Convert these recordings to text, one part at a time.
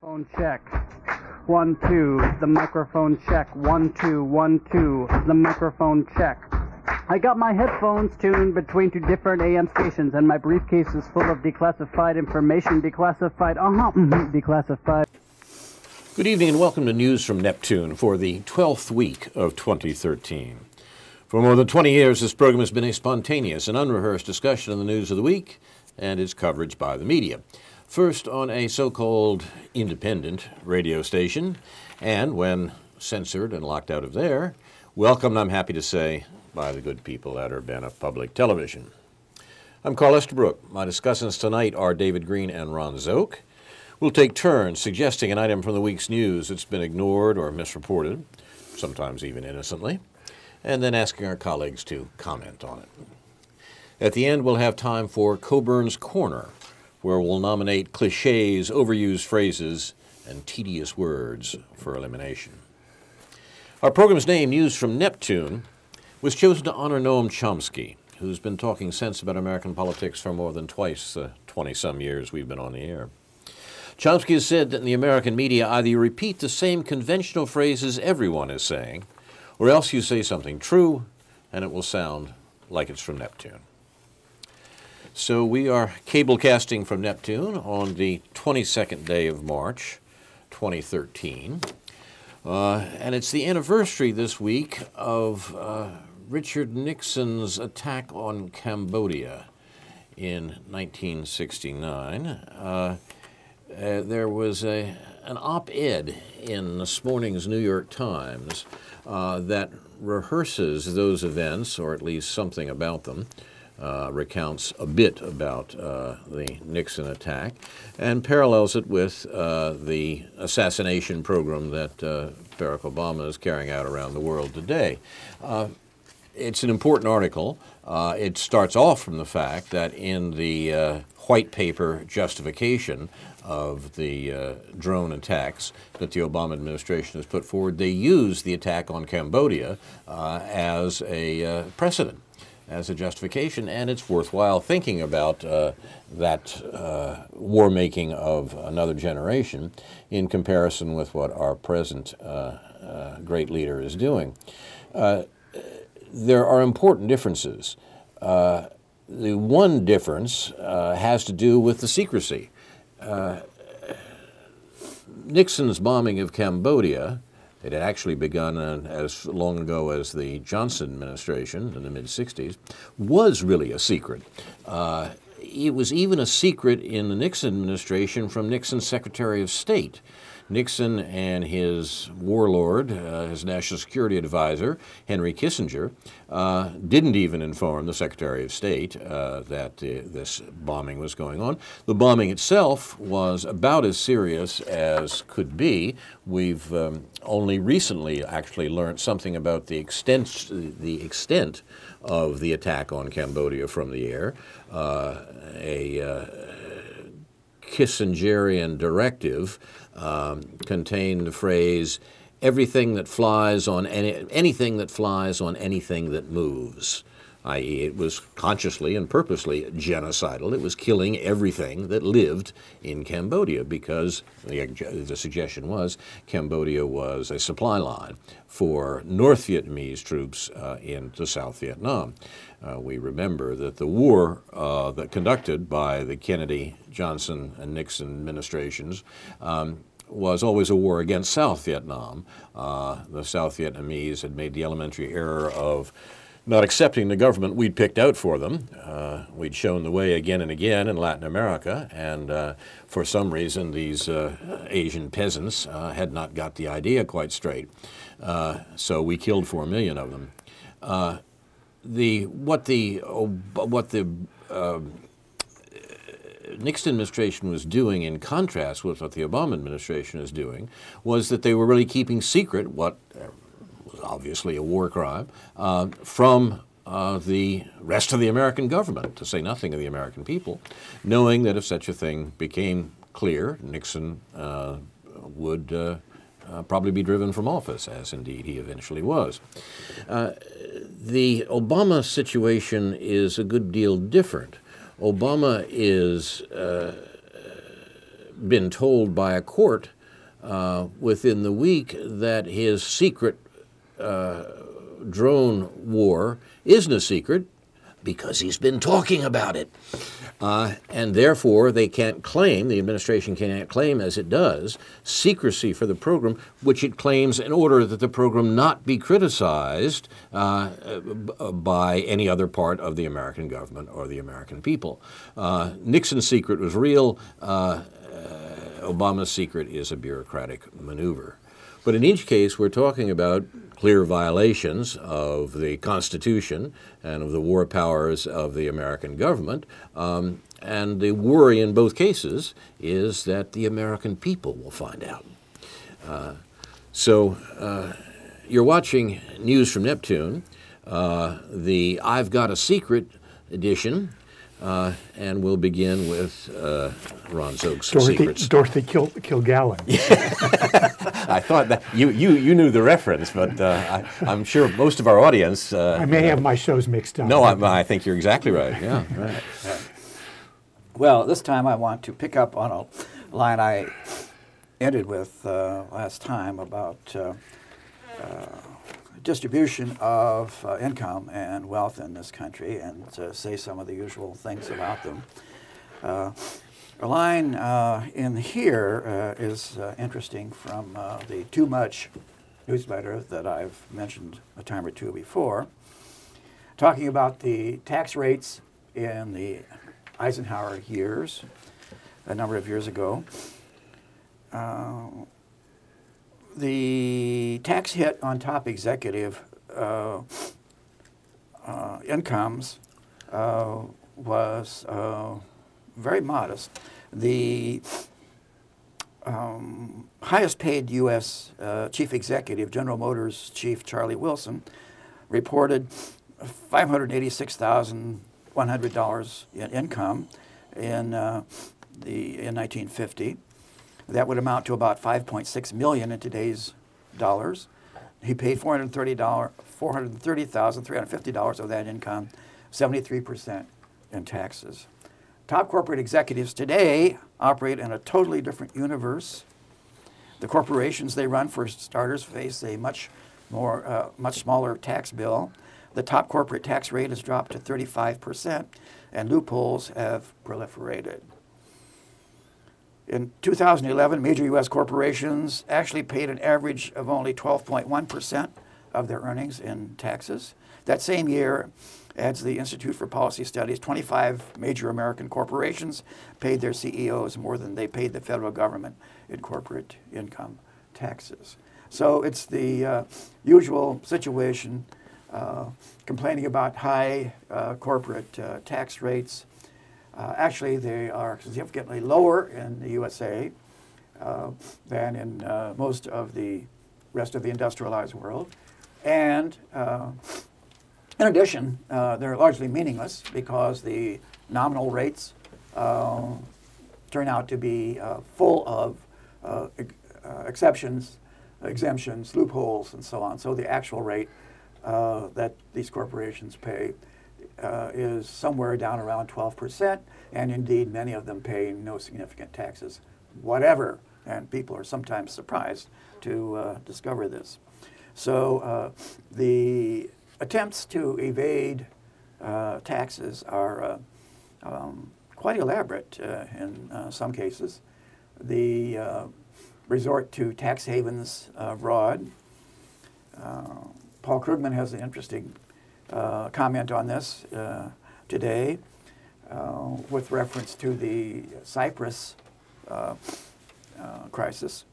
Phone check. 1, 2. The microphone check. 1, 2, 1, 2. The microphone check. I got my headphones tuned between two different AM stations, and my briefcase is full of declassified information. Declassified. Declassified. Good evening and welcome to News from Neptune for the 12th week of 2013. For more than 20 years, this program has been a spontaneous and unrehearsed discussion of the news of the week and its coverage by the media. First on a so-called independent radio station, and when censored and locked out of there, welcomed, I'm happy to say, by the good people at Urbana Public Television. I'm Carl Estabrook. My discussants tonight are David Green and Ron Szoke. We'll take turns suggesting an item from the week's news that's been ignored or misreported, sometimes even innocently, and then asking our colleagues to comment on it. At the end, we'll have time for Coburn's Corner, where we'll nominate cliches, overused phrases, and tedious words for elimination. Our program's name, News from Neptune, was chosen to honor Noam Chomsky, who's been talking sense about American politics for more than twice the 20-some years we've been on the air. Chomsky has said that in the American media, either you repeat the same conventional phrases everyone is saying, or else you say something true, and it will sound like it's from Neptune. So we are cablecasting from Neptune on the 22nd day of March, 2013. And it's the anniversary this week of Richard Nixon's attack on Cambodia in 1969. There was an op-ed in this morning's New York Times that rehearses those events, or at least something about them. Recounts a bit about the Nixon attack and parallels it with the assassination program that Barack Obama is carrying out around the world today. It's an important article. It starts off from the fact that in the white paper justification of the drone attacks that the Obama administration has put forward, they use the attack on Cambodia as a precedent, as a justification, and it's worthwhile thinking about that war-making of another generation in comparison with what our present great leader is doing. There are important differences. The one difference has to do with the secrecy. Nixon's bombing of Cambodia, it had actually begun as long ago as the Johnson administration in the mid-'60s, was really a secret. It was even a secret in the Nixon administration from Nixon's Secretary of State. Nixon and his warlord, his national security advisor, Henry Kissinger, didn't even inform the Secretary of State that this bombing was going on. The bombing itself was about as serious as could be. We've only recently actually learned something about the extent of the attack on Cambodia from the air. A Kissingerian directive contained the phrase, everything that flies on anything that flies on anything that moves, i.e. it was consciously and purposely genocidal. It was killing everything that lived in Cambodia because the suggestion was Cambodia was a supply line for North Vietnamese troops into South Vietnam. We remember that the war that conducted by the Kennedy, Johnson, and Nixon administrations was always a war against South Vietnam. The South Vietnamese had made the elementary error of not accepting the government we'd picked out for them. We'd shown the way again and again in Latin America, and for some reason these Asian peasants had not got the idea quite straight. So we killed 4 million of them. What the Nixon administration was doing, in contrast with what the Obama administration is doing, was that they were really keeping secret what was obviously a war crime from the rest of the American government, to say nothing of the American people, knowing that if such a thing became clear, Nixon would probably be driven from office, as indeed he eventually was. The Obama situation is a good deal different. Obama is been told by a court within the week that his secret drone war isn't a secret because he's been talking about it. And therefore, they can't claim, the administration can't claim, as it does, secrecy for the program, which it claims in order that the program not be criticized by any other part of the American government or the American people. Nixon's secret was real. Obama's secret is a bureaucratic maneuver. But in each case, we're talking about clear violations of the Constitution and of the war powers of the American government. And the worry in both cases is that the American people will find out. So you're watching News from Neptune, the I've Got a Secret edition. And we'll begin with Ron Szoke's secrets. Dorothy Kilgallen. I thought that you knew the reference, but I'm sure most of our audience. I may have my shows mixed up. No, I think you're exactly right. Yeah, right. Well, this time I want to pick up on a line I ended with last time about distribution of income and wealth in this country, and say some of the usual things about them. A line in here is interesting from the Too Much newsletter that I've mentioned a time or two before, talking about the tax rates in the Eisenhower years, a number of years ago. The tax hit on top executive incomes was very modest. The highest paid U.S. Chief Executive, General Motors Chief Charlie Wilson, reported $586,100 in income in 1950. That would amount to about $5.6 million in today's dollars. He paid $430,350 of that income, 73% in taxes. Top corporate executives today operate in a totally different universe. The corporations they run, for starters, face a much smaller tax bill. The top corporate tax rate has dropped to 35%, and loopholes have proliferated. In 2011, major U.S. corporations actually paid an average of only 12.1% of their earnings in taxes. That same year, adds the Institute for Policy Studies, 25 major American corporations paid their CEOs more than they paid the federal government in corporate income taxes. So it's the usual situation, complaining about high corporate tax rates. Actually, they are significantly lower in the USA than in most of the rest of the industrialized world. And in addition, they're largely meaningless because the nominal rates turn out to be full of exceptions, exemptions, loopholes, and so on. So the actual rate that these corporations pay is somewhere down around 12%, and indeed many of them pay no significant taxes whatever, and people are sometimes surprised to discover this. So the attempts to evade taxes are quite elaborate in some cases. The resort to tax havens abroad. Paul Krugman has an interesting comment on this today with reference to the Cyprus crisis.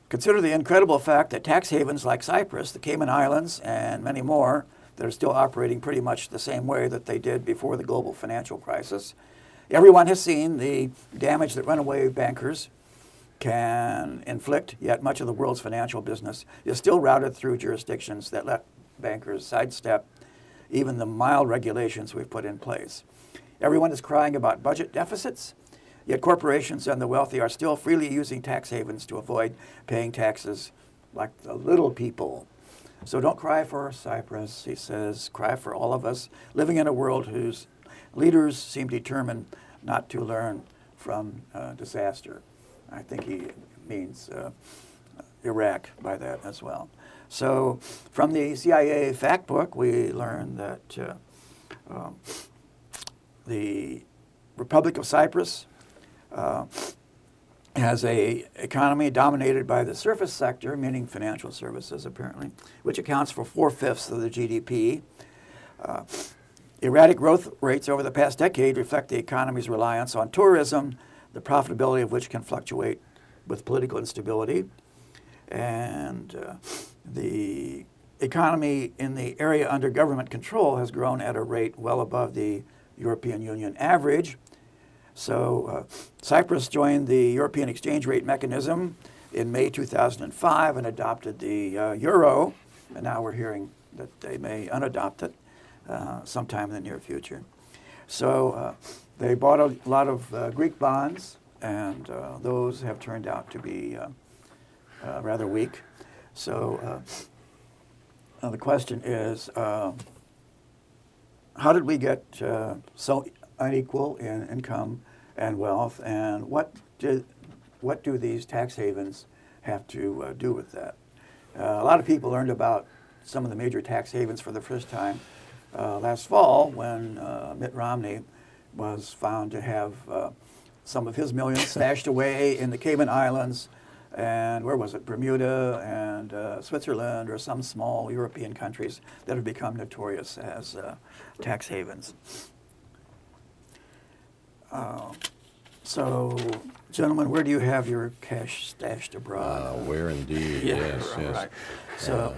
Consider the incredible fact that tax havens like Cyprus, the Cayman Islands, and many more that are still operating pretty much the same way that they did before the global financial crisis. Everyone has seen the damage that runaway bankers can inflict, yet much of the world's financial business is still routed through jurisdictions that let bankers sidestep even the mild regulations we've put in place. Everyone is crying about budget deficits, yet corporations and the wealthy are still freely using tax havens to avoid paying taxes like the little people. So don't cry for Cyprus, he says, cry for all of us living in a world whose leaders seem determined not to learn from disaster. I think he means Iraq by that as well. So from the CIA fact book, we learned that the Republic of Cyprus has a economy dominated by the service sector, meaning financial services apparently, which accounts for 4/5 of the GDP. Erratic growth rates over the past decade reflect the economy's reliance on tourism, the profitability of which can fluctuate with political instability. And the economy in the area under government control has grown at a rate well above the European Union average. So Cyprus joined the European exchange rate mechanism in May 2005 and adopted the euro. And now we're hearing that they may unadopt it sometime in the near future. So they bought a lot of Greek bonds, and those have turned out to be rather weak. So the question is, how did we get so unequal in income and wealth, and what do these tax havens have to do with that? A lot of people learned about some of the major tax havens for the first time last fall when Mitt Romney was found to have some of his millions stashed away in the Cayman Islands, and where was it, Bermuda and Switzerland, or some small European countries that have become notorious as tax havens. So, gentlemen, where do you have your cash stashed abroad? Where indeed, Yeah, yes, yes. right. So,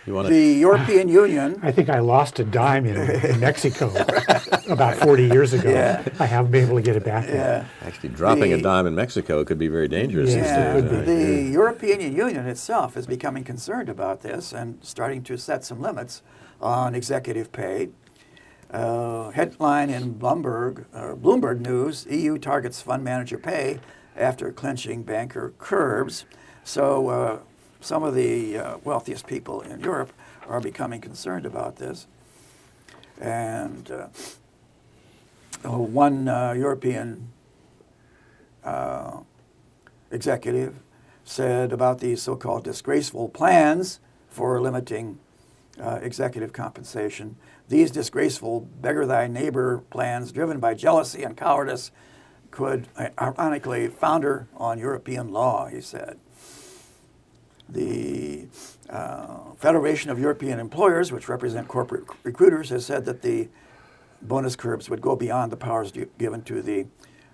You want the European Union, I think I lost a dime in Mexico about 40 years ago. Yeah. I haven't been able to get it back yet. actually dropping a the- dime in Mexico could be very dangerous these Yeah, days. it could be. the European Union itself is becoming concerned about this and starting to set some limits on executive pay. Headline in Bloomberg News: EU targets fund manager pay after clinching banker curbs. So some of the wealthiest people in Europe are becoming concerned about this. And one European executive said about these so-called disgraceful plans for limiting executive compensation: these disgraceful beggar-thy-neighbor plans driven by jealousy and cowardice could, ironically, founder on European law, he said. The Federation of European Employers, which represent corporate recruiters, has said that the bonus curbs would go beyond the powers given to the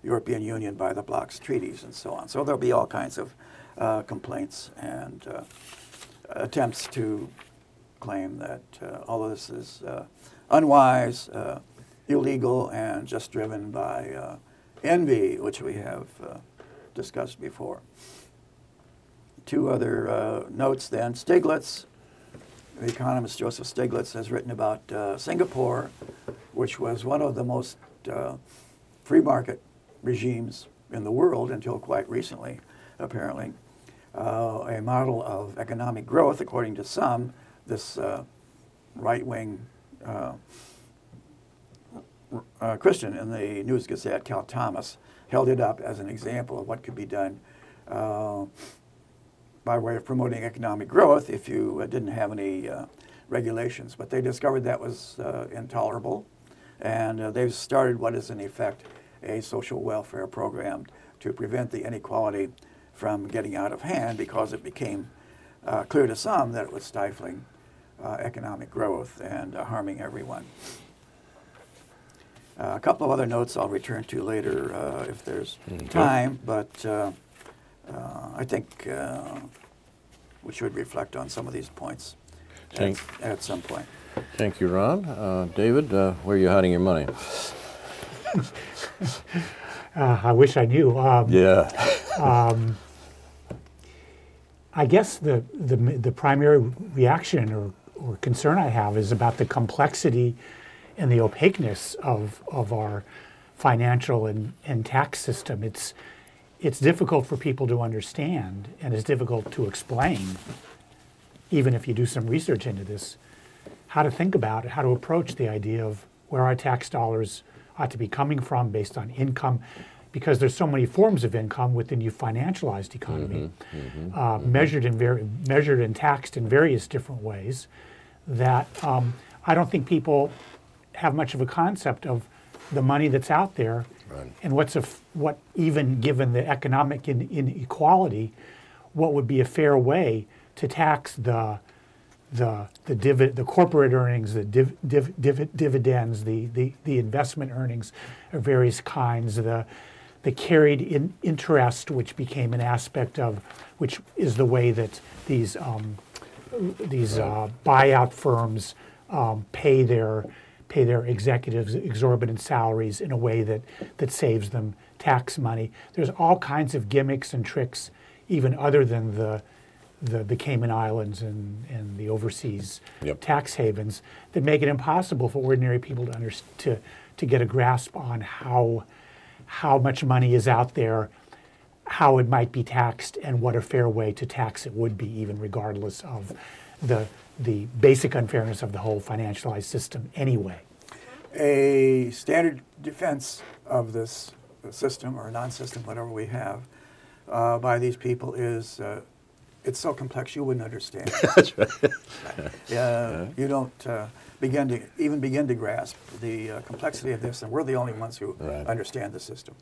European Union by the bloc's treaties and so on. So there'll be all kinds of complaints and attempts to claim that all of this is unwise, illegal, and just driven by envy, which we have discussed before. Two other notes then. Stiglitz, the economist Joseph Stiglitz, has written about Singapore, which was one of the most free market regimes in the world until quite recently, apparently. A model of economic growth, according to some. This right-wing Christian in the News Gazette, Cal Thomas, held it up as an example of what could be done by way of promoting economic growth if you didn't have any regulations. But they discovered that was intolerable, and they've started what is in effect a social welfare program to prevent the inequality from getting out of hand, because it became clear to some that it was stifling economic growth and harming everyone. A couple of other notes I'll return to later if there's time, but I think we should reflect on some of these points at some point. Thank you, Ron. David, where are you hiding your money? I wish I knew. Yeah. I guess the primary reaction or concern I have is about the complexity and the opaqueness of our financial and tax system. It's difficult for people to understand, and it's difficult to explain, even if you do some research into this, how to think about, how to approach the idea of where our tax dollars ought to be coming from based on income, because there's so many forms of income within the financialized economy, measured and taxed in various different ways, that I don't think people have much of a concept of the money that's out there, and what even given the economic inequality, what would be a fair way to tax the corporate earnings, the dividends, the investment earnings of various kinds, the carried interest, which became an aspect of, which is the way that these buyout firms pay their executives exorbitant salaries in a way that saves them tax money. There's all kinds of gimmicks and tricks, even other than the Cayman Islands and the overseas tax havens, that make it impossible for ordinary people to get a grasp on how much money is out there, how it might be taxed, and what a fair way to tax it would be, even regardless of the basic unfairness of the whole financialized system anyway. A standard defense of this system, or non-system, whatever we have, by these people is it's so complex you wouldn't understand. That's right. You don't begin to grasp the complexity of this, and we're the only ones who understand the system.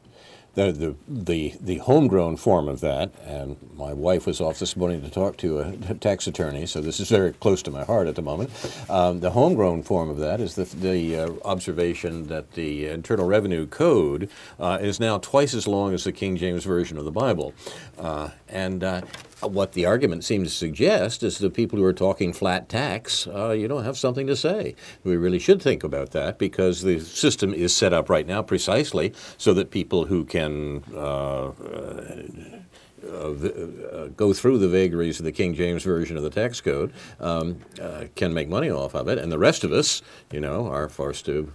The homegrown form of that, and my wife was off this morning to talk to a tax attorney, so this is very close to my heart at the moment. The homegrown form of that is the observation that the Internal Revenue Code is now twice as long as the King James Version of the Bible. What the argument seems to suggest is the people who are talking flat tax, you don't have something to say. We really should think about that, because the system is set up right now precisely so that people who can go through the vagaries of the King James Version of the tax code can make money off of it, and the rest of us, are forced to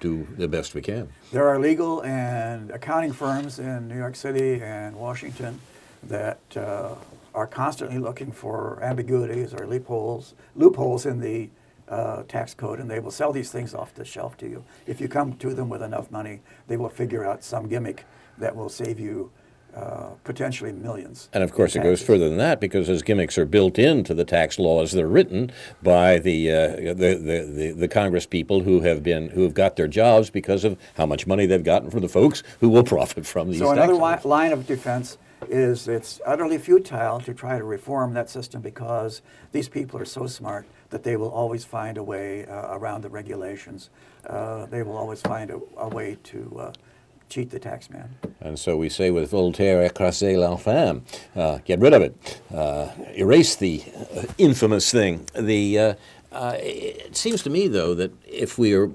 do the best we can. There are legal and accounting firms in New York City and Washington that are constantly looking for ambiguities or loopholes in the tax code, and they will sell these things off the shelf to you. If you come to them with enough money, they will figure out some gimmick that will save you potentially millions. And of course, it goes further than that, because those gimmicks are built into the tax laws that are written by the Congress people who have got their jobs because of how much money they've gotten from the folks who will profit from these. So another line of defense is it's utterly futile to try to reform that system, because these people are so smart that they will always find a way around the regulations. They will always find a way to cheat the tax man. And so we say with Voltaire, écrasez l'infâme, get rid of it, erase the infamous thing. It seems to me, though, that if we are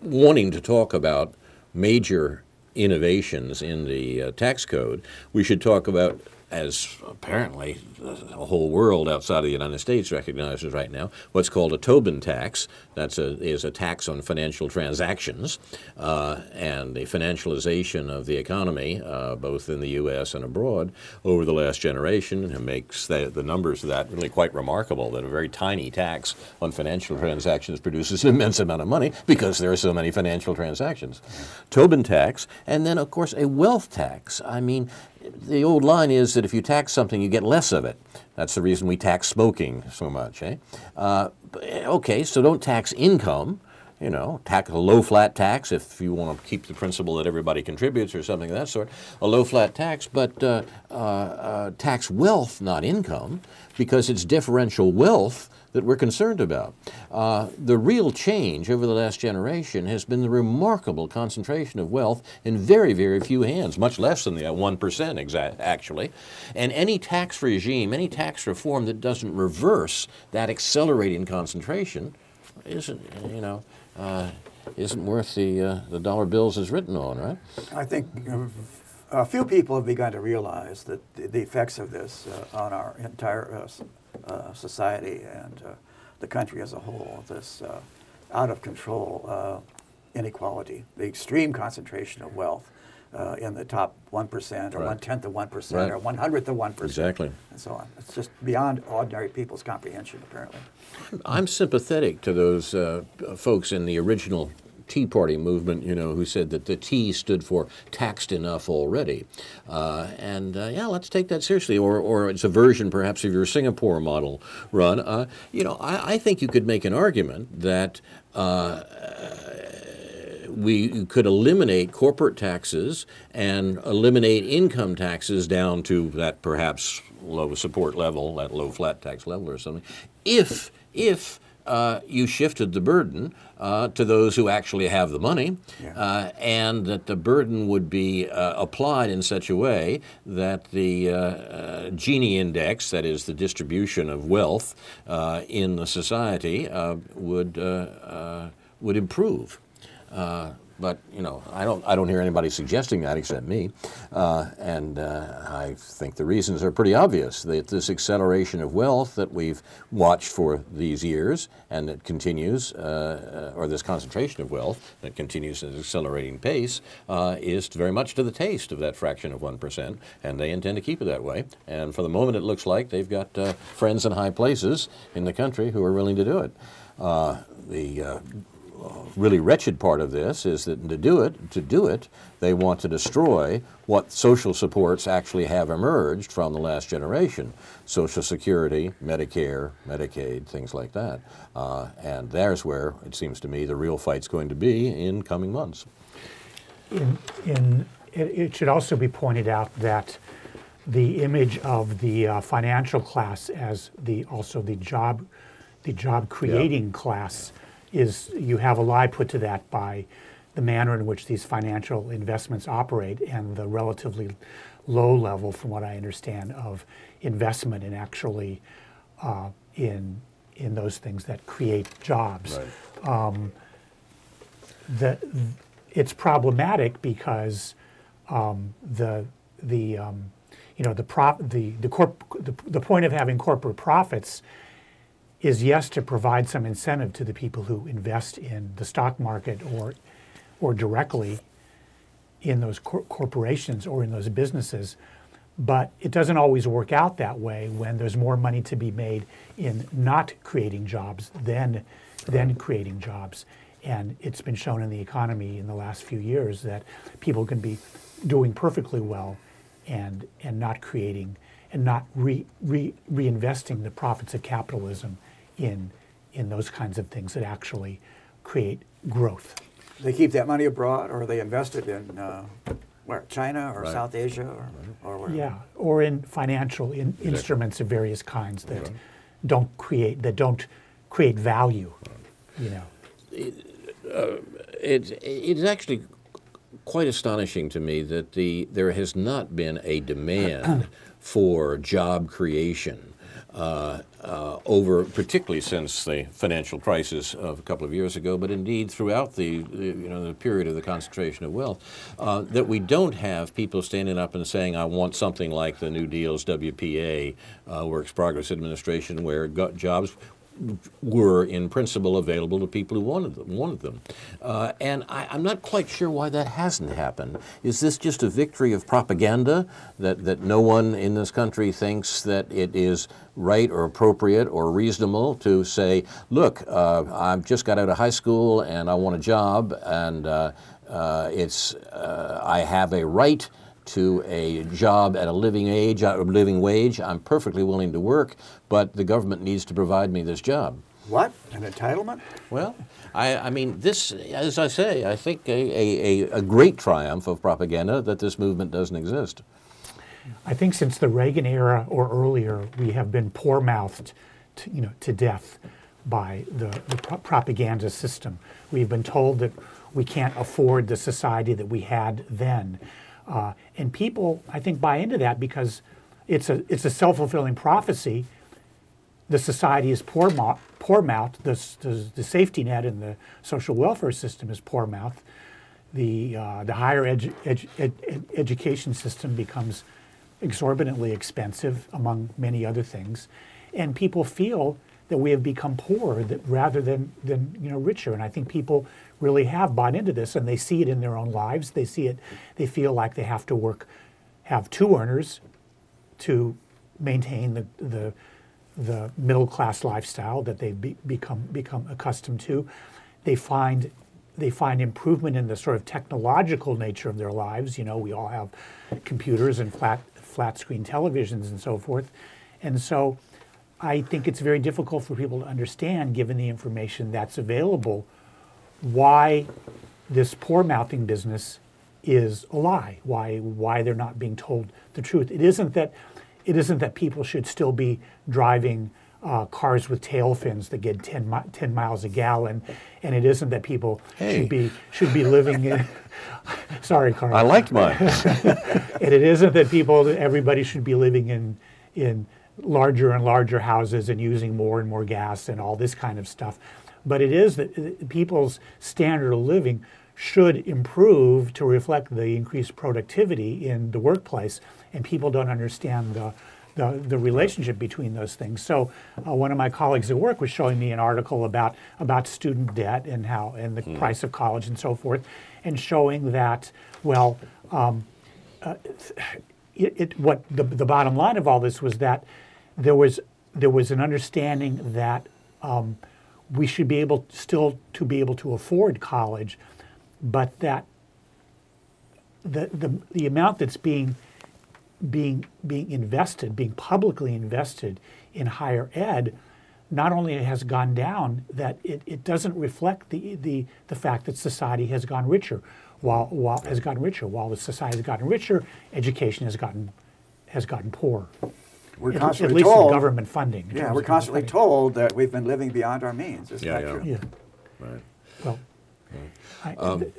wanting to talk about major innovations in the tax code, we should talk about, as apparently the whole world outside of the United States recognizes right now, what's called a Tobin tax. That is a tax on financial transactions and the financialization of the economy, both in the U.S. and abroad, over the last generation, and makes the numbers of that really quite remarkable, that a very tiny tax on financial transactions produces an immense amount of money because there are so many financial transactions. Tobin tax, and then, of course, a wealth tax. I mean, the old line is that if you tax something, you get less of it. That's the reason we tax smoking so much. Okay, so don't tax income. Tax a low flat tax if you want to keep the principle that everybody contributes or something of that sort. A low flat tax, but tax wealth, not income, because it's differential wealth that we're concerned about. The real change over the last generation has been the remarkable concentration of wealth in very, very few hands, much less than the 1% actually. And any tax regime, any tax reform that doesn't reverse that accelerating concentration isn't worth the dollar bills is written on, right? I think a few people have begun to realize that the effects of this on our entire society and the country as a whole, this out of control inequality, the extreme concentration of wealth, in the top 1% or Right. 1/10 of 1% Right. or 1/100th of 1%. Exactly. And so on. It's just beyond ordinary people's comprehension, apparently. I'm sympathetic to those folks in the original Tea Party movement, you know, who said that the T stood for taxed enough already. Yeah, let's take that seriously. Or it's a version perhaps of your Singapore model run. You know, I think you could make an argument that we could eliminate corporate taxes and eliminate income taxes down to that perhaps low support level, that low flat tax level or something, if you shifted the burden to those who actually have the money, and that the burden would be applied in such a way that the Gini index, that is the distribution of wealth in the society, would improve. But you know, I don't hear anybody suggesting that except me, I think the reasons are pretty obvious. That this acceleration of wealth that we've watched for these years, and that continues, or this concentration of wealth that continues at an accelerating pace, is very much to the taste of that fraction of 1%, and they intend to keep it that way. And for the moment, it looks like they've got friends in high places in the country who are willing to do it. The really wretched part of this is that to do it, they want to destroy what social supports actually have emerged from the last generation: Social Security, Medicare, Medicaid, things like that. And there's where it seems to me the real fight's going to be in coming months. It should also be pointed out that the image of the financial class as also the job creating class is, you have a lie put to that by the manner in which these financial investments operate and the relatively low level, from what I understand, of investment in actually in those things that create jobs. Right. It's problematic because the point of having corporate profits is, yes, to provide some incentive to the people who invest in the stock market or directly in those corporations or in those businesses. But it doesn't always work out that way when there's more money to be made in not creating jobs than creating jobs. And it's been shown in the economy in the last few years that people can be doing perfectly well and not creating and not reinvesting the profits of capitalism in those kinds of things that actually create growth. They keep that money abroad, or they invest it in where, China or Right. South Asia or where? Yeah, or in financial instruments of various kinds that don't create value. You know, It's actually quite astonishing to me that there has not been a demand for job creation particularly since the financial crisis of a couple of years ago, but indeed throughout the period of the concentration of wealth, that we don't have people standing up and saying, I want something like the New Deal's WPA, Works Progress Administration, where jobs were in principle available to people who wanted them. And I'm not quite sure why that hasn't happened. Is this just a victory of propaganda that no one in this country thinks that it is right or appropriate or reasonable to say, look, I've just got out of high school and I want a job, and I have a right to a job at a living wage. I'm perfectly willing to work, but the government needs to provide me this job. What? An entitlement? Well, I mean, this, as I say, I think a great triumph of propaganda that this movement doesn't exist. I think since the Reagan era or earlier, we have been poor-mouthed to death by the propaganda system. We've been told that we can't afford the society that we had then. And people, I think, buy into that because it's a self-fulfilling prophecy. The society is poor-mouthed. The safety net in the social welfare system is poor-mouthed. The higher education system becomes exorbitantly expensive, among many other things. And people feel that we have become poor rather than richer. And I think people really have bought into this, and they see it in their own lives. They see it. They feel like they have to have two earners to maintain the middle class lifestyle that they've become accustomed to. They find improvement in the sort of technological nature of their lives. We all have computers and flat screen televisions and so forth. And so I think it's very difficult for people to understand, given the information that's available, why this poor mouthing business is a lie, why they're not being told the truth. It isn't that people should still be driving cars with tail fins that get 10 miles a gallon, and it isn't that people should be living in. Sorry, Carl. I liked mine. And it isn't that everybody should be living in larger and larger houses and using more and more gas and all this kind of stuff. But it is that people's standard of living should improve to reflect the increased productivity in the workplace, and people don't understand the relationship between those things. So one of my colleagues at work was showing me an article about student debt and the price of college and so forth, and showing that, well, what the bottom line of all this was that there was an understanding that we should be able to afford college, but that the amount that's being invested, being publicly invested in higher ed, not only has gone down, that it doesn't reflect the fact that society has gone richer. While the society has gotten richer, education has gotten poorer. We're at constantly least told in government funding. Yeah, we're constantly told that we've been living beyond our means. Isn't that true? Yeah. Right. Well,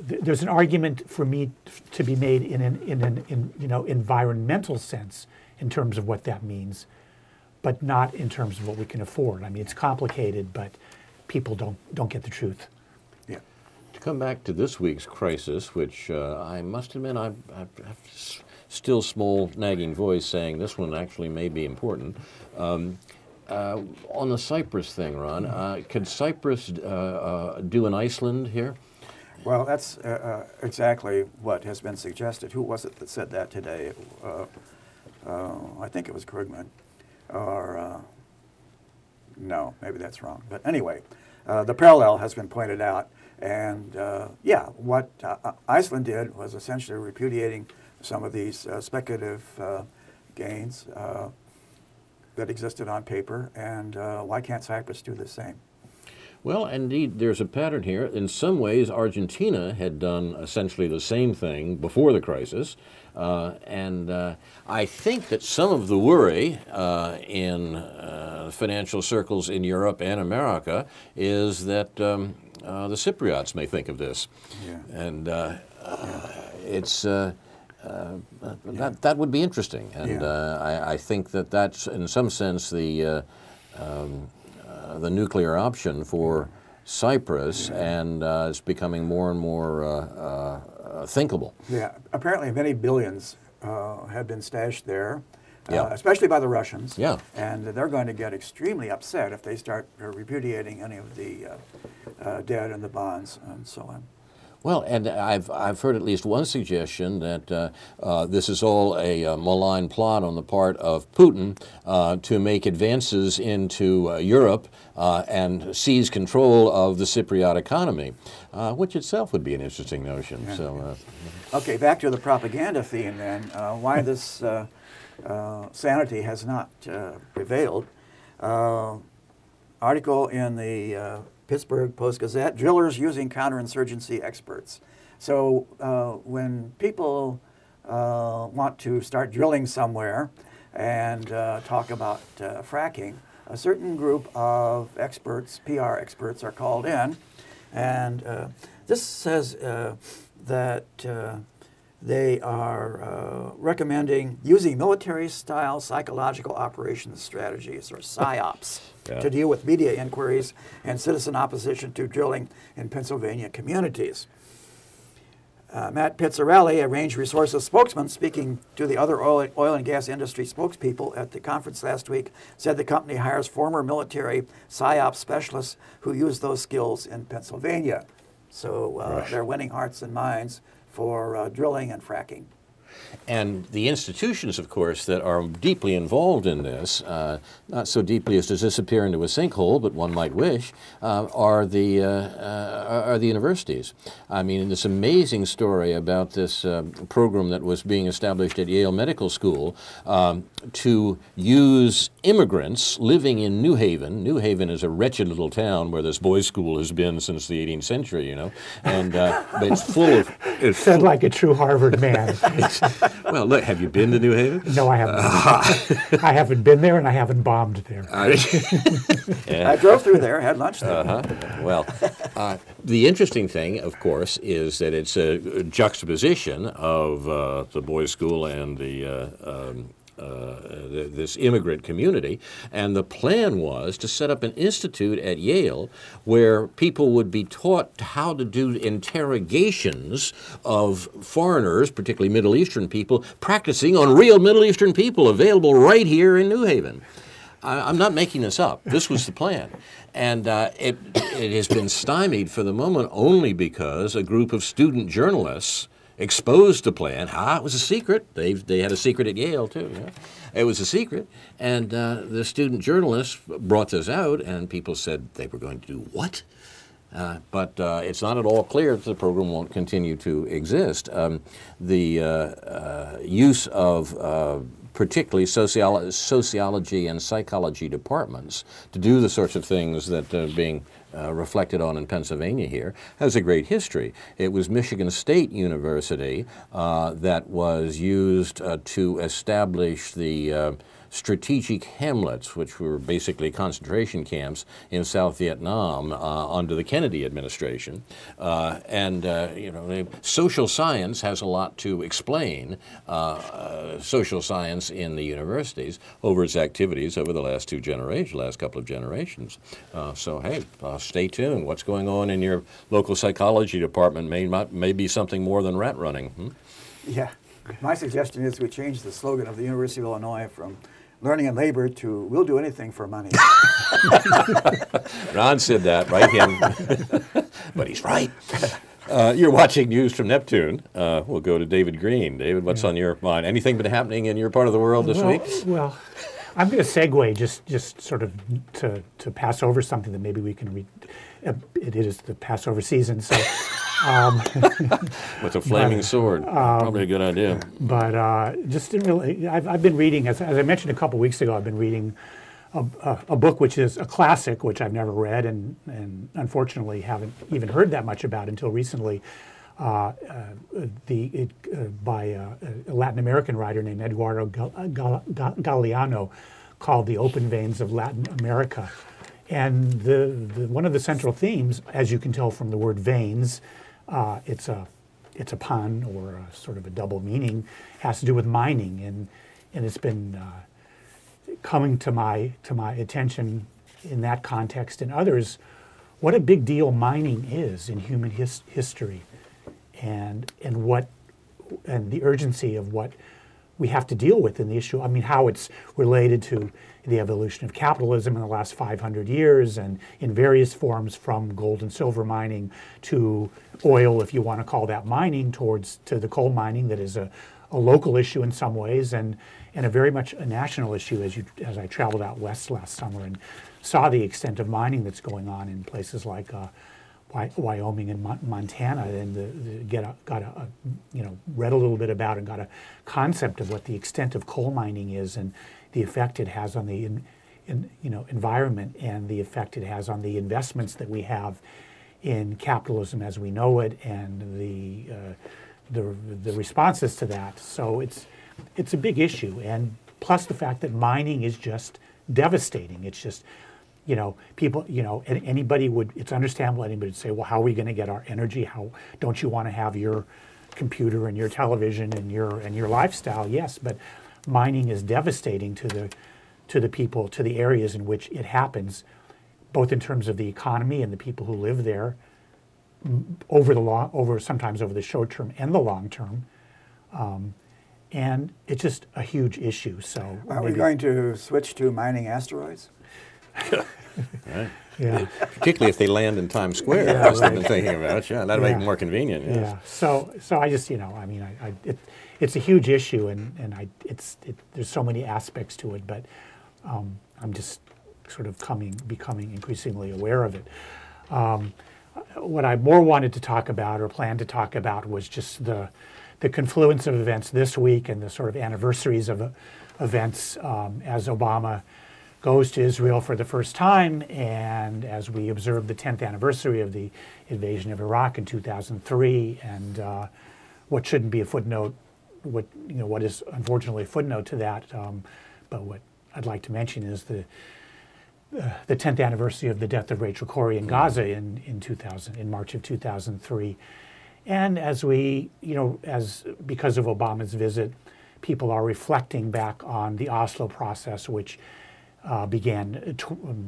there's an argument for me to be made in an environmental sense in terms of what that means, but not in terms of what we can afford. I mean, it's complicated, but people don't get the truth. Yeah. To come back to this week's crisis, which I must admit I have still small nagging voice saying this one actually may be important. On the Cyprus thing, Ron, could Cyprus do an Iceland here? Well, that's exactly what has been suggested. Who was it that said that today? I think it was Krugman. Or, no, maybe that's wrong. But anyway, the parallel has been pointed out. And what Iceland did was essentially repudiating some of these speculative gains that existed on paper. And why can't Cyprus do the same? Well, indeed, there's a pattern here. In some ways, Argentina had done essentially the same thing before the crisis. And I think that some of the worry in financial circles in Europe and America is that the Cypriots may think of this. Yeah. And it's that would be interesting. And I think that that's, in some sense, the nuclear option for Cyprus, and it's becoming more and more thinkable. Yeah, apparently many billions have been stashed there, Yeah. especially by the Russians. Yeah. And they're going to get extremely upset if they start repudiating any of the debt and the bonds and so on. Well, and I've heard at least one suggestion that this is all a malign plot on the part of Putin to make advances into Europe and seize control of the Cypriot economy, which itself would be an interesting notion. Yeah. So, Okay, back to the propaganda theme then. Why this sanity has not prevailed. Article in the Pittsburgh Post-Gazette, drillers using counterinsurgency experts. So when people want to start drilling somewhere and talk about fracking, a certain group of experts, PR experts, are called in. And this says that they are recommending using military-style psychological operations strategies, or PSYOPs, to deal with media inquiries and citizen opposition to drilling in Pennsylvania communities. Matt Pizzarelli, a Range Resources spokesman, speaking to the other oil and gas industry spokespeople at the conference last week, said the company hires former military PSYOP specialists who use those skills in Pennsylvania. So they're winning hearts and minds for drilling and fracking. And the institutions, of course, that are deeply involved in this, not so deeply as to disappear into a sinkhole, but one might wish, are the universities. I mean, in this amazing story about this program that was being established at Yale Medical School to use immigrants living in New Haven. New Haven is a wretched little town where this boys' school has been since the 18th century, you know, and but it's full of... Said like a true Harvard man. Well, look, have you been to New Haven? No, I haven't. I haven't been there, and I haven't bombed there. Yeah. I drove through there, had lunch there. Well, the interesting thing, of course, is that it's a juxtaposition of the boys' school and this immigrant community, and the plan was to set up an institute at Yale where people would be taught how to do interrogations of foreigners, particularly Middle Eastern people, practicing on real Middle Eastern people available right here in New Haven. I'm not making this up. This was the plan. And it has been stymied for the moment only because a group of student journalists exposed the plan. It was a secret. They had a secret at Yale, too. Yeah. It was a secret. And the student journalists brought this out, and people said they were going to do what? But it's not at all clear that the program won't continue to exist. The use of particularly sociology and psychology departments to do the sorts of things that are being reflected on in Pennsylvania here has a great history. It was Michigan State University that was used to establish the strategic hamlets, which were basically concentration camps in South Vietnam under the Kennedy administration. Social science has a lot to explain, social science in the universities over its activities over the last couple of generations. So, hey, stay tuned. What's going on in your local psychology department may be something more than rat running. Yeah. My suggestion is we change the slogan of the University of Illinois from learning and labor to we'll do anything for money. Ron said that, right? Him. But he's right. You're watching News from Neptune. We'll go to David Green. David, what's on your mind? Anything been happening in your part of the world this week? Well, I'm going to segue just sort of to pass over something that maybe we can read. It is the Passover season, so... With a flaming sword, probably a good idea. But just didn't really. I've been reading, as I mentioned a couple weeks ago. I've been reading a book which is a classic, which I've never read, and unfortunately haven't even heard that much about until recently. By a Latin American writer named Eduardo Galeano, called "The Open Veins of Latin America." And one of the central themes, as you can tell from the word veins, it's a pun or a sort of a double meaning, has to do with mining, and it's been coming to my attention in that context and others, what a big deal mining is in human history, and the urgency of what we have to deal with in the issue. I mean, how it's related to the evolution of capitalism in the last 500 years and in various forms, from gold and silver mining to oil, if you want to call that mining, to the coal mining that is a local issue in some ways and a very much a national issue as I traveled out west last summer and saw the extent of mining that's going on in places like Wyoming and Montana, and read a little bit about and got a concept of what the extent of coal mining is and the effect it has on the environment and the effect it has on the investments that we have in capitalism as we know it and the responses to that. So it's a big issue, and plus the fact that mining is just devastating. It's just people, and it's understandable anybody would say, well, how are we going to get our energy? How don't you want to have your computer and your television and your lifestyle? Yes, but mining is devastating to the people, to the areas in which it happens, both in terms of the economy and the people who live there, sometimes over the short term and the long term, and it's just a huge issue. So are we going to switch to mining asteroids? Right. Yeah. Particularly if they land in Times Square. Yeah, That's what I've right. been thinking about. Yeah, that'll make it more convenient. Yes. Yeah. So I just, it's a huge issue, and there's so many aspects to it, but I'm just sort of becoming increasingly aware of it. What I more wanted to talk about or planned to talk about was just the confluence of events this week and the sort of anniversaries of events as Obama goes to Israel for the first time, and as we observe the 10th anniversary of the invasion of Iraq in 2003, and what shouldn't be a footnote, what is unfortunately a footnote to that, but what I'd like to mention is the 10th anniversary of the death of Rachel Corrie in Gaza in March of 2003, and as because of Obama's visit, people are reflecting back on the Oslo process, which began a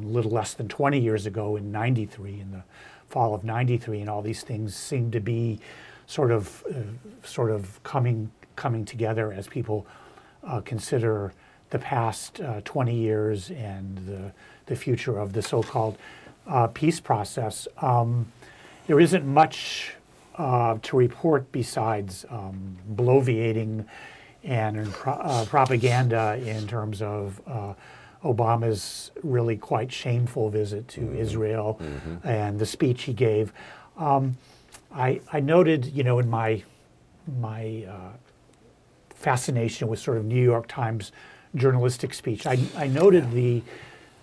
little less than 20 years ago in '93, in the fall of '93, and all these things seem to be sort of coming together as people consider the past 20 years and the future of the so-called peace process. There isn't much to report besides bloviating and propaganda in terms of Obama's really quite shameful visit to Israel and the speech he gave. I noted, in my fascination with sort of New York Times journalistic speech, I noted the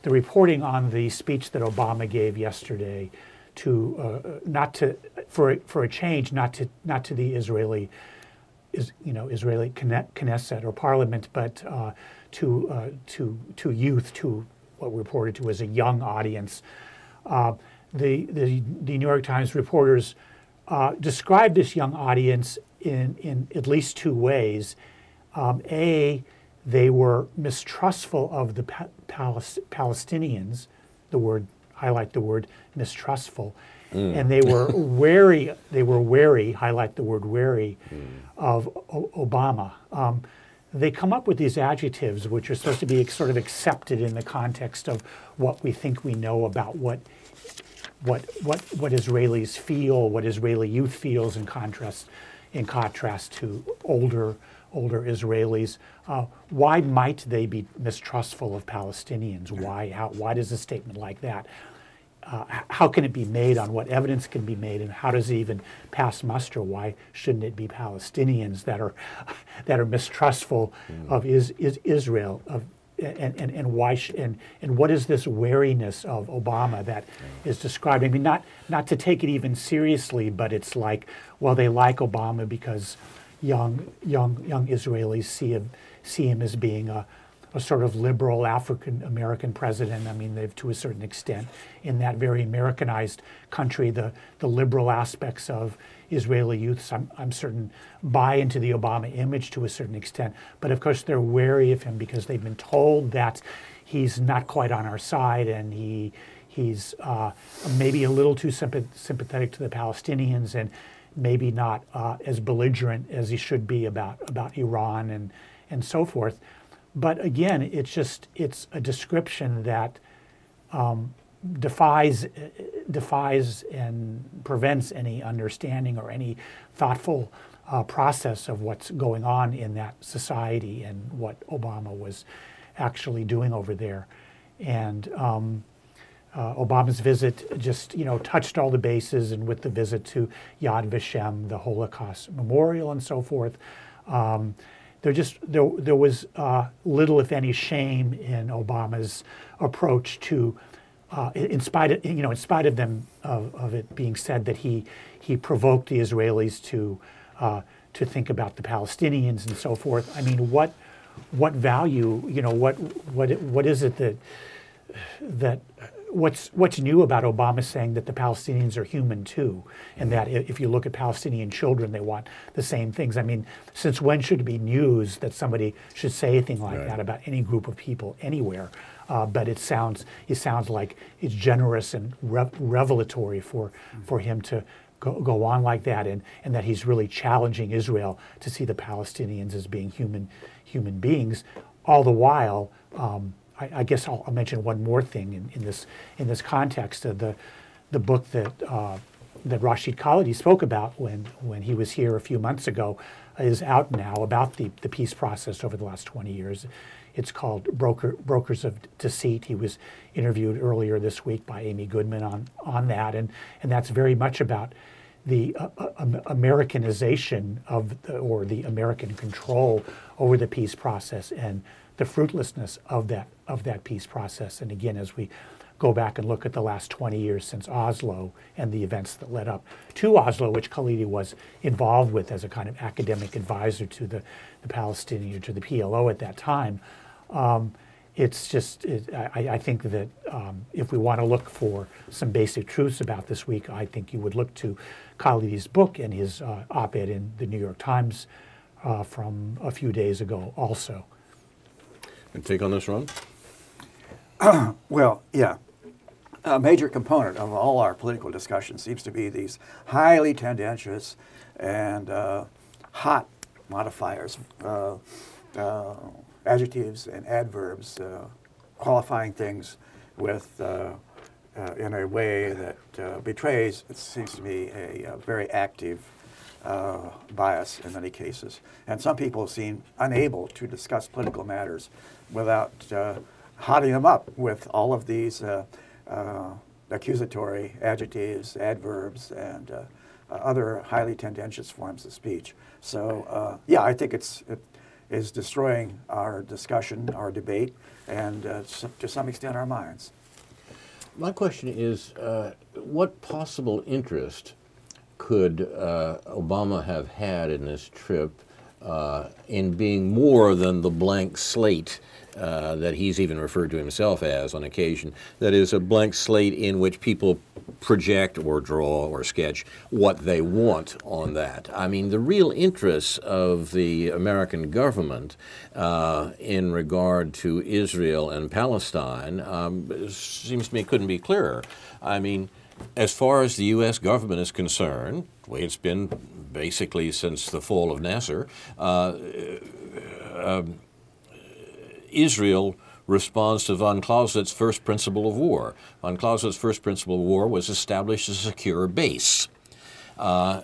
reporting on the speech that Obama gave yesterday for a change, not to the Israeli Knesset or parliament, but to youth, to what we reported to as a young audience. The New York Times reporters described this young audience in at least two ways. A, they were mistrustful of the Palestinians. Highlight the word mistrustful, and they were wary. They were wary. Highlight the word wary of Obama. They come up with these adjectives which are supposed to be sort of accepted in the context of what we think we know about what Israelis feel, what Israeli youth feels in contrast to older Israelis. Why might they be mistrustful of Palestinians? Why does a statement like that? How can it be made? On what evidence can be made? And how does it even pass muster? Why shouldn't it be Palestinians that are mistrustful of Israel? And why? And what is this wariness of Obama that is described? I mean, not to take it even seriously, but it's like, well, they like Obama because young Israelis see him as being a sort of liberal African American president. I mean, they've, to a certain extent, in that very Americanized country, the liberal aspects of Israeli youths, I'm certain, buy into the Obama image to a certain extent. But of course, they're wary of him because they've been told that he's not quite on our side, and he's maybe a little too sympathetic to the Palestinians, and maybe not as belligerent as he should be about Iran and so forth. But again, it's a description that defies and prevents any understanding or any thoughtful process of what's going on in that society and what Obama was actually doing over there. And Obama's visit just, touched all the bases, and with the visit to Yad Vashem, the Holocaust Memorial, and so forth, there was little, if any, shame in Obama's approach to, in spite of them of it being said that he provoked the Israelis to think about the Palestinians and so forth. I mean, what value, what is it that what's new about Obama saying that the Palestinians are human too, and that if you look at Palestinian children, they want the same things? I mean, since when should it be news that somebody should say anything like that about any group of people anywhere? But it sounds like it's generous and revelatory for him to go on like that, and that he's really challenging Israel to see the Palestinians as being human beings. All the while, I guess I'll mention one more thing in this context. The book that Rashid Khalidi spoke about when he was here a few months ago is out now, about the peace process over the last 20 years. It's called Brokers of Deceit. He was interviewed earlier this week by Amy Goodman on that, and that's very much about the Americanization or the American control over the peace process and the fruitlessness of that peace process. And again, as we go back and look at the last 20 years since Oslo and the events that led up to Oslo, which Khalidi was involved with as a kind of academic advisor to the Palestinian, to the PLO at that time. It's just, I think that if we want to look for some basic truths about this week, I think you would look to Khalidi's book and his op-ed in the New York Times from a few days ago also. And take on this, Ron? Well, yeah. A major component of all our political discussion seems to be these highly tendentious and hot modifiers, adjectives and adverbs, qualifying things with in a way that betrays, it seems to me, a very active bias in many cases. And some people seem unable to discuss political matters without hotting them up with all of these accusatory adjectives, adverbs, and other highly tendentious forms of speech. So, yeah, I think it is destroying our discussion, our debate, and to some extent our minds. My question is, what possible interest could Obama have had in this trip in being more than the blank slate that he's even referred to himself as on occasion, that is a blank slate in which people project or draw or sketch what they want on that? I mean, the real interests of the American government in regard to Israel and Palestine seems to me couldn't be clearer. I mean, as far as the U.S. government is concerned, the way it's been basically since the fall of Nasser, Israel responds to von Clausewitz's first principle of war. Von Clausewitz's first principle of war was establish a secure base.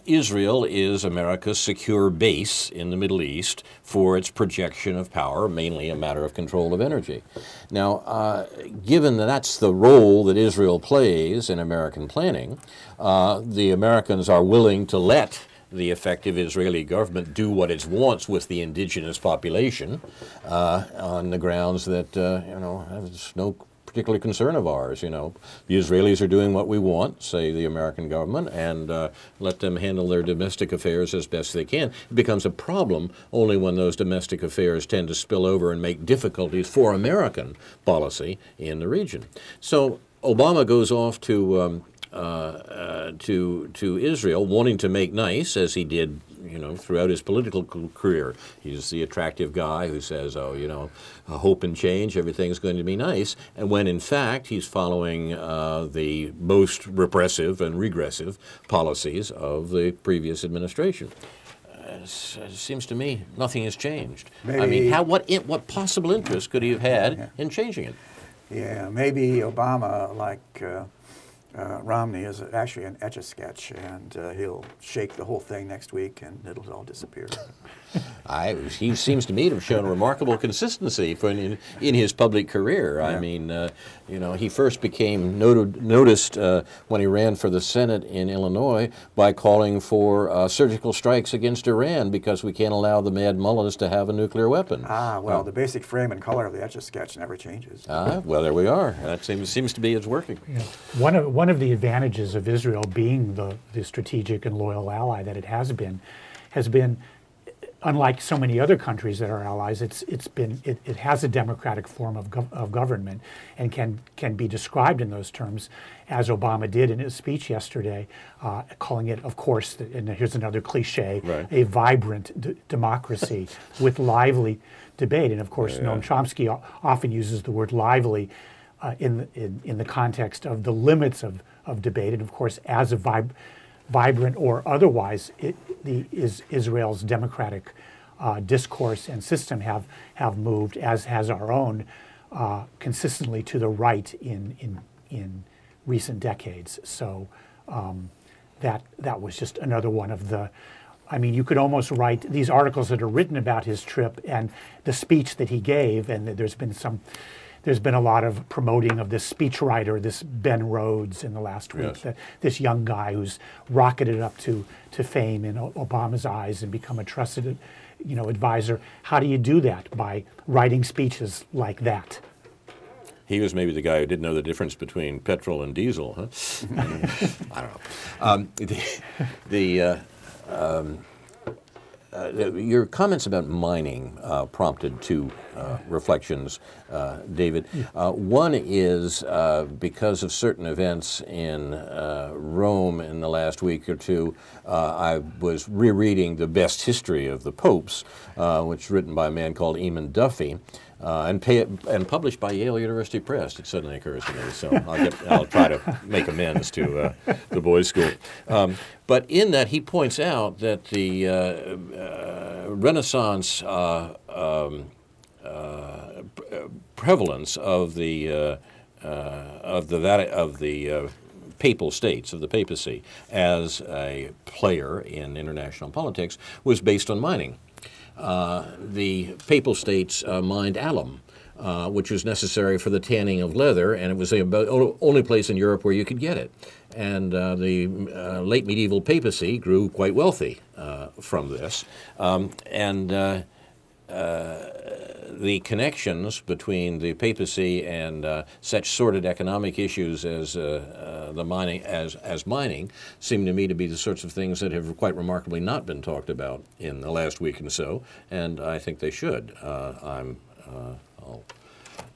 Israel is America's secure base in the Middle East for its projection of power, mainly a matter of control of energy. Now, given that that's the role that Israel plays in American planning, the Americans are willing to let the effective Israeli government do what it wants with the indigenous population on the grounds that, it's no particular concern of ours. The Israelis are doing what we want, say the American government, and let them handle their domestic affairs as best they can. It becomes a problem only when those domestic affairs tend to spill over and make difficulties for American policy in the region. So Obama goes off to Israel, wanting to make nice, as he did, throughout his political career. He's the attractive guy who says, hope and change, everything's going to be nice. And when, in fact, he's following the most repressive and regressive policies of the previous administration. It seems to me nothing has changed. Maybe, I mean, what possible interest could he have had in changing it? Yeah, maybe Obama, like Romney, is actually an Etch-a-Sketch, and he'll shake the whole thing next week and it'll all disappear. He seems to me to have shown remarkable consistency in his public career. Yeah. I mean, he first became noticed when he ran for the Senate in Illinois by calling for surgical strikes against Iran because we can't allow the mad mullahs to have a nuclear weapon. The basic frame and color of the Etch-a-Sketch never changes. Well, there we are. That seems to be it's working. Yeah. One of the advantages of Israel being the strategic and loyal ally that it has been, unlike so many other countries that are allies, it has a democratic form of government and can be described in those terms, as Obama did in his speech yesterday, calling it, of course, and here's another cliche, right, a vibrant democracy with lively debate. And of course, Noam Chomsky often uses the word lively in the context of the limits of debate. And of course, as a vibrant or otherwise, Israel's democratic discourse and system have moved, as has our own, consistently to the right in recent decades. So that was just another one of the. I mean, you could almost write these articles that are written about his trip and the speech that he gave, and there's been a lot of promoting of this speechwriter, this Ben Rhodes, in the last week. Yes. This young guy who's rocketed up to fame in Obama's eyes and become a trusted, advisor. How do you do that? By writing speeches like that. He was maybe the guy who didn't know the difference between petrol and diesel, huh? I don't know. Your comments about mining prompted two reflections, David. One is because of certain events in Rome in the last week or two, I was rereading The Best History of the Popes, which is written by a man called Eamon Duffy. And published by Yale University Press. It suddenly occurs to me, so I'll try to make amends to the boys' school. But in that, he points out that the Renaissance prevalence of the papal states, of the papacy, as a player in international politics was based on mining. The papal states mined alum, which was necessary for the tanning of leather, and it was the only place in Europe where you could get it. And the late medieval papacy grew quite wealthy from this. The connections between the papacy and such sordid economic issues as mining seem to me to be the sorts of things that have quite remarkably not been talked about in the last week and so, and I think they should.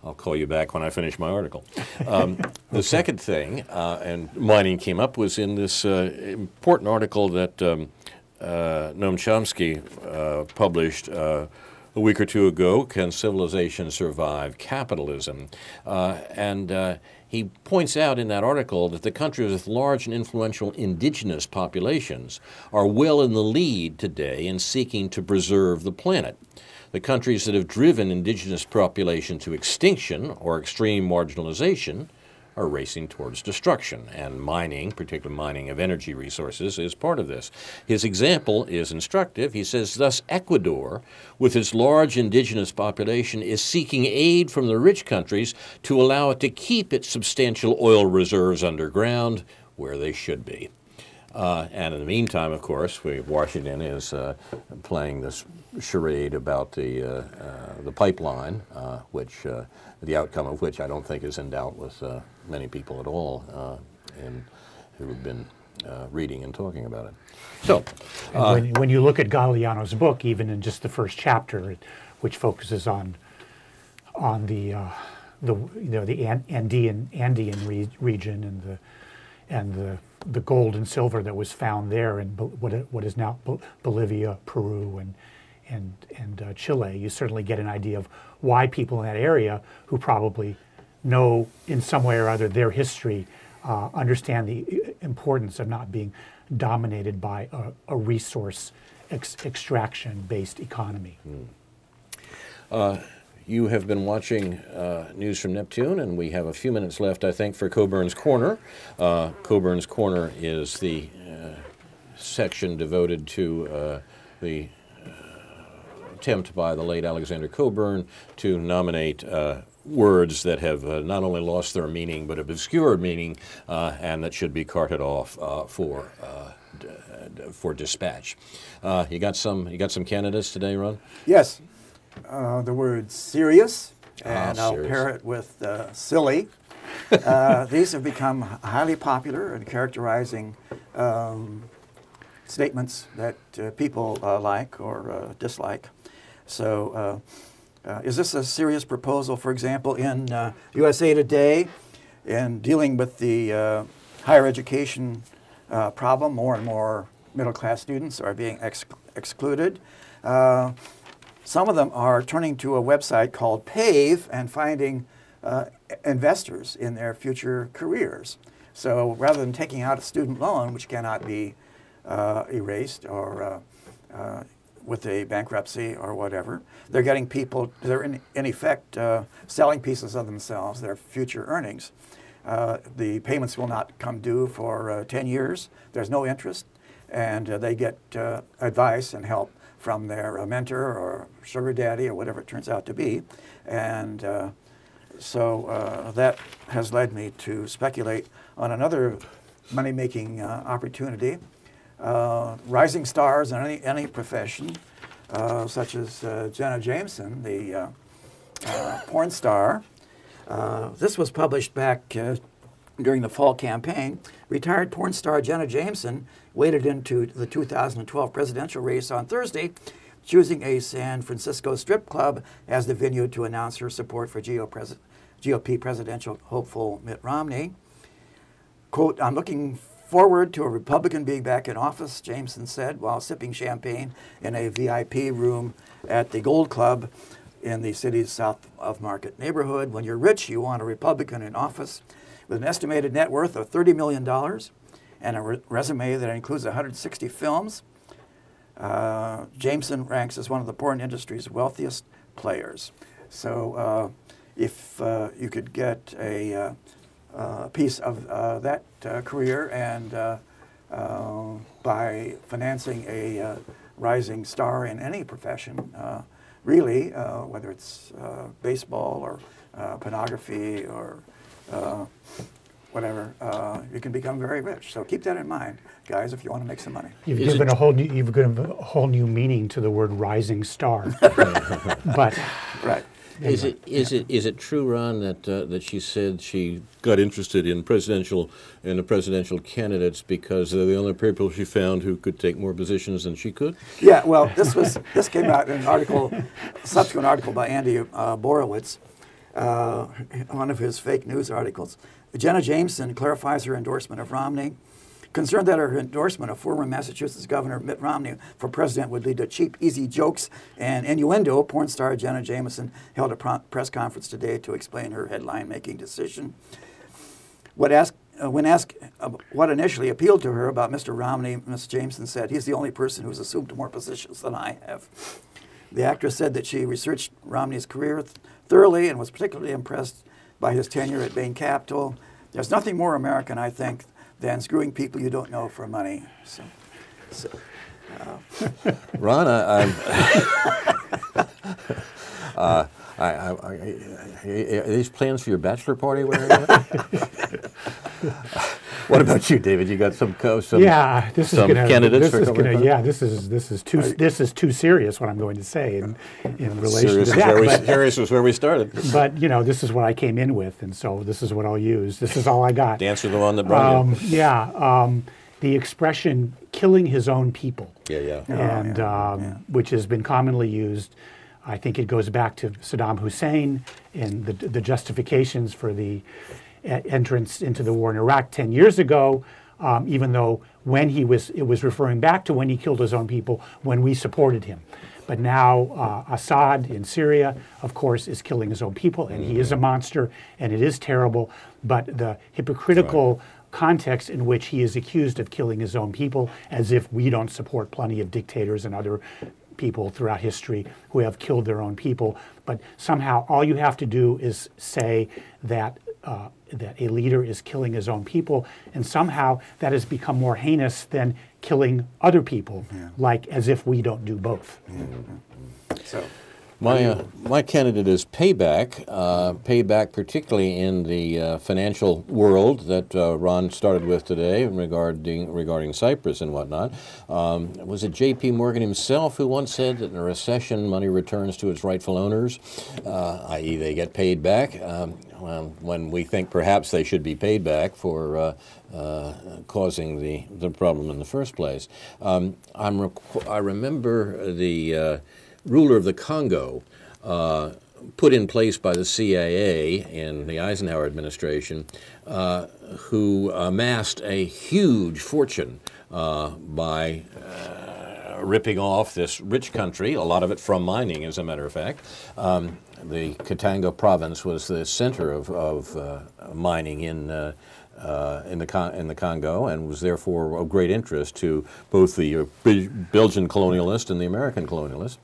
I'll call you back when I finish my article. The second thing, and mining came up, was in this important article that Noam Chomsky published a week or two ago, Can Civilization Survive Capitalism? He points out in that article that the countries with large and influential indigenous populations are well in the lead today in seeking to preserve the planet. The countries that have driven indigenous population to extinction or extreme marginalization are racing towards destruction, and mining, particularly mining of energy resources, is part of this. His example is instructive. He says, thus Ecuador, with its large indigenous population, is seeking aid from the rich countries to allow it to keep its substantial oil reserves underground where they should be. And in the meantime, of course, Washington is playing this charade about the pipeline, which the outcome of which I don't think is in doubt with many people at all who have been reading and talking about it. So, when you look at Galeano's book, even in just the first chapter, which focuses on the Andean region and the gold and silver that was found there in what is now Bolivia, Peru, and Chile, you certainly get an idea of why people in that area, who probably know in some way or other their history, understand the importance of not being dominated by a resource extraction-based economy. You have been watching News from Neptune, and we have a few minutes left, I think, for Coburn's Corner. Coburn's Corner is the section devoted to the attempt by the late Alexander Coburn to nominate words that have not only lost their meaning, but have obscured meaning, and that should be carted off for dispatch. You got some candidates today, Ron? Yes. The word serious, and I'll serious. pair it with silly. These have become highly popular in characterizing statements that people like or dislike. So is this a serious proposal, for example, in USA Today, in dealing with the higher education problem? More and more middle-class students are being excluded. Some of them are turning to a website called PAVE and finding investors in their future careers. So rather than taking out a student loan, which cannot be erased or with a bankruptcy or whatever. They're getting people, they're in effect selling pieces of themselves, their future earnings. The payments will not come due for 10 years. There's no interest. And they get advice and help from their mentor or sugar daddy or whatever it turns out to be. And so that has led me to speculate on another money-making opportunity. Rising stars in any profession, such as Jenna Jameson, the porn star. This was published back during the fall campaign. Retired porn star Jenna Jameson waded into the 2012 presidential race on Thursday, choosing a San Francisco strip club as the venue to announce her support for GOP presidential hopeful Mitt Romney. Quote, "I'm looking forward to a Republican being back in office," Jameson said while sipping champagne in a VIP room at the Gold Club in the city's South of Market neighborhood. When you're rich, you want a Republican in office. With an estimated net worth of $30 million and a resume that includes 160 films, Jameson ranks as one of the porn industry's wealthiest players. So if you could get a piece of that career and by financing a rising star in any profession, really, whether it's baseball or pornography or whatever, you can become very rich. So keep that in mind, guys, if you want to make some money. You've given a whole new meaning to the word rising star. But right. Is it true, Ron, that she said she got interested in the presidential candidates because they're the only people she found who could take more positions than she could? Yeah, well, this came out in an article, a subsequent article by Andy Borowitz, one of his fake news articles. Jenna Jameson clarifies her endorsement of Romney. Concerned that her endorsement of former Massachusetts Governor Mitt Romney for president would lead to cheap, easy jokes and innuendo, porn star Jenna Jameson held a press conference today to explain her headline-making decision. When asked what initially appealed to her about Mr. Romney, Ms. Jameson said, "He's the only person who's assumed more positions than I have." The actress said that she researched Romney's career thoroughly and was particularly impressed by his tenure at Bain Capital. "There's nothing more American, I think, than screwing people you don't know for money." Ron, are these plans for your bachelor party? What about you, David? You got some candidates? This is too serious. What I'm going to say in relation serious to that. Serious was where we started. But this is what I came in with, and so this is what I'll use. This is all I got. Dance with the one that brought you. The expression "killing his own people," which has been commonly used. I think it goes back to Saddam Hussein and the justifications for the entrance into the war in Iraq 10 years ago, even though it was referring back to when he killed his own people, when we supported him. But now Assad in Syria, of course, is killing his own people, and he is a monster, and it is terrible. But the hypocritical context in which he is accused of killing his own people, as if we don't support plenty of dictators and other people throughout history who have killed their own people. But somehow all you have to do is say that a leader is killing his own people, and somehow that has become more heinous than killing other people, like as if we don't do both. So my candidate is payback. Payback, particularly in the financial world that Ron started with today, regarding Cyprus and whatnot. Was it J.P. Morgan himself who once said that in a recession, money returns to its rightful owners, i.e., they get paid back? When we think perhaps they should be paid back for causing the problem in the first place. I remember the ruler of the Congo, put in place by the CIA in the Eisenhower administration, who amassed a huge fortune by ripping off this rich country, a lot of it from mining, as a matter of fact. The Katanga province was the center of mining in in the Congo, and was therefore of great interest to both the Belgian colonialist and the American colonialist.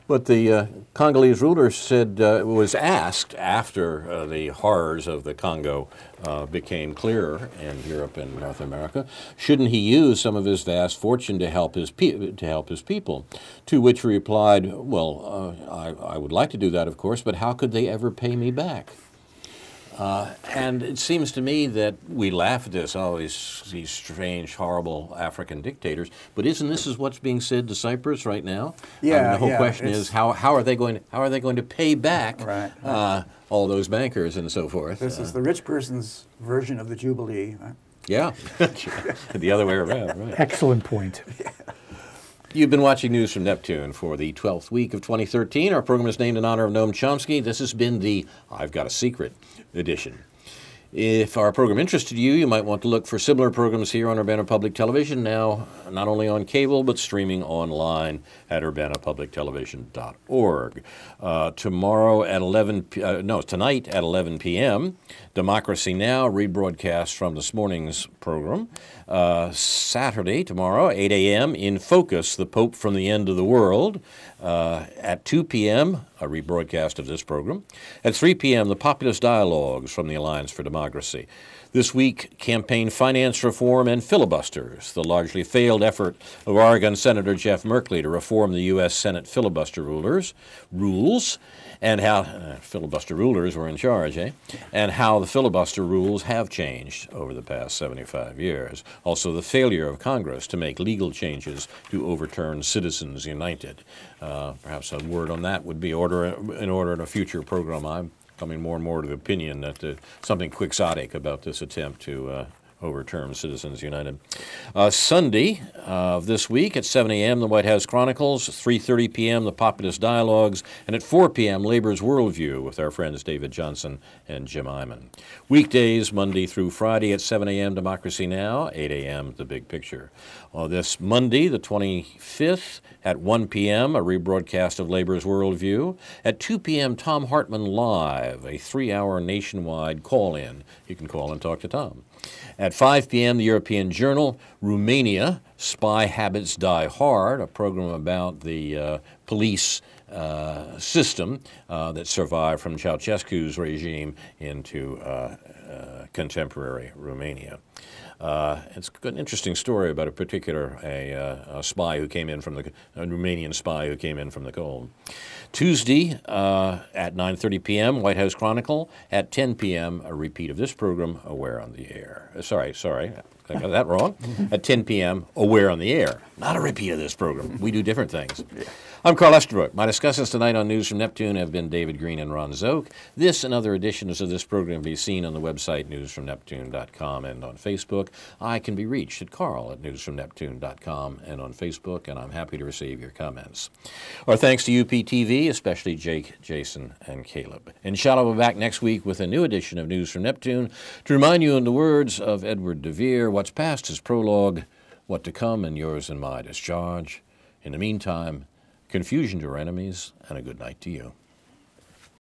But the Congolese ruler said, was asked after the horrors of the Congo became clearer in Europe and North America, shouldn't he use some of his vast fortune to help his people? To which he replied, well, I would like to do that, of course, but how could they ever pay me back? And it seems to me that we laugh at this, these strange, horrible African dictators, but isn't this what's being said to Cyprus right now? Yeah, I mean, the whole question is how are they going to pay back all those bankers and so forth? This is the rich person's version of the Jubilee. Right? Yeah, the other way around. Right. Excellent point. You've been watching News from Neptune for the 12th week of 2013. Our program is named in honor of Noam Chomsky. This has been the I've Got a Secret edition. If our program interested you, you might want to look for similar programs here on Urbana Public Television, now not only on cable, but streaming online at urbanapublictelevision.org. Tonight at 11 p.m., Democracy Now! Rebroadcast from this morning's program. Saturday, tomorrow, 8 a.m., In Focus, The Pope from the End of the World. At 2 p.m., a rebroadcast of this program. At 3 p.m., the Populist Dialogues from the Alliance for Democracy. This week, campaign finance reform and filibusters, the largely failed effort of Oregon Senator Jeff Merkley to reform the U.S. Senate filibuster rules, and how filibuster rulers were in charge, and how the filibuster rules have changed over the past 75 years. Also, the failure of Congress to make legal changes to overturn Citizens United. Perhaps a word on that would be in order in a future program. I'm coming more and more to the opinion that something quixotic about this attempt to overturn Citizens United. Sunday of this week at 7 a.m., the White House Chronicles, 3:30 p.m., the Populist Dialogues, and at 4 p.m., Labor's Worldview with our friends David Johnson and Jim Iman. Weekdays, Monday through Friday at 7 a.m., Democracy Now!, 8 a.m., The Big Picture. This Monday, the 25th, at 1 p.m., a rebroadcast of Labor's Worldview. At 2 p.m., Tom Hartman Live, a 3-hour nationwide call-in. You can call and talk to Tom. At 5 p.m., the European Journal, Romania, Spy Habits Die Hard, a program about the police system that survived from Ceausescu's regime into contemporary Romania. It's an interesting story about a particular a spy who came in from a Romanian spy who came in from the cold. Tuesday at 9:30 p.m., White House Chronicle. At 10 p.m., a repeat of this program, Aware on the Air. Sorry, I got that wrong. At 10 p.m., Aware on the Air. Not a repeat of this program. We do different things. I'm Carl Estabrook. My discussants tonight on News from Neptune have been David Green and Ron Szoke. This and other editions of this program can be seen on the website newsfromneptune.com and on Facebook. I can be reached at carl@newsfromneptune.com and on Facebook, and I'm happy to receive your comments. Our thanks to UPTV, especially Jake, Jason, and Caleb. Inshallah, we'll be back next week with a new edition of News from Neptune to remind you, in the words of Edward de Vere, what's past is prologue, what to come and yours and my discharge. In the meantime, confusion to our enemies, and a good night to you.